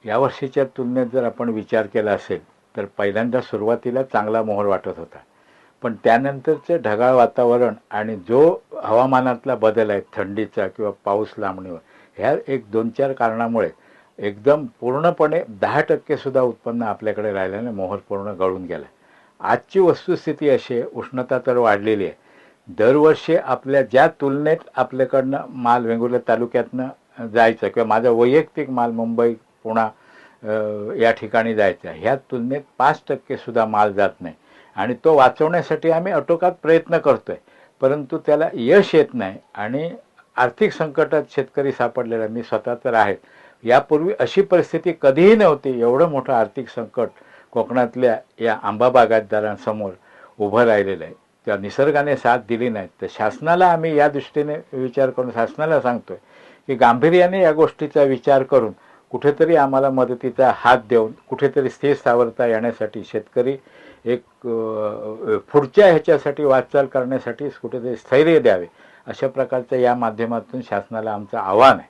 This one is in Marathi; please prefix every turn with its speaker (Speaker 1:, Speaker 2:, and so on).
Speaker 1: यावर्षीच्या तुलनेत जर आपण विचार केला असेल तर पहिल्यांदा सुरुवातीला चांगला मोहोर वाटत होता. पण त्यानंतरचे ढगाळ वातावरण आणि जो हवामानातला बदल आहे, थंडीचा किंवा पाऊस लांबणीवर, ह्या एक 2-4 कारणामुळे एकदम पूर्णपणे 10% सुद्धा उत्पन्न आपल्याकडे राहिलं नाही. मोहोर पूर्ण गळून गेला. आजची वस्तुस्थिती अशी आहे, उष्णता तर वाढलेली आहे. दरवर्षी आपल्या ज्या तुलनेत आपल्याकडनं माल वेंगुर्ला तालुक्यातनं जायचं किंवा माझा वैयक्तिक माल मुंबई, पुणा या ठिकाणी जायचा, ह्या तुलनेत 5% सुद्धा माल जात नाही. आणि तो वाचवण्यासाठी आम्ही आटोकाट प्रयत्न करतोय, परंतु त्याला यश येत नाही. आणि आर्थिक संकटात शेतकरी सापडलेला, मी स्वतः तर आहे. यापूर्वी अशी परिस्थिती कधीही नव्हती. एवढं मोठं आर्थिक संकट कोकणातल्या या आंबा बागायतदारांसमोर उभं राहिलेलं आहे. त्या निसर्गाने साथ दिली नाही. तर शासनाला आम्ही या दृष्टीने विचार करून शासनाला सांगतोय की गांभीर्याने या गोष्टीचा विचार करून कुठेतरी आम्हाला मदतीचा हात देऊन कुठेतरी स्थिर स्थावरता येण्यासाठी, शेतकरी एक पुढच्या ह्याच्यासाठी वाटचाल करण्यासाठी कुठेतरी स्थैर्य द्यावे, अशा प्रकारचं या माध्यमातून शासनाला आमचं आव्हान आहे.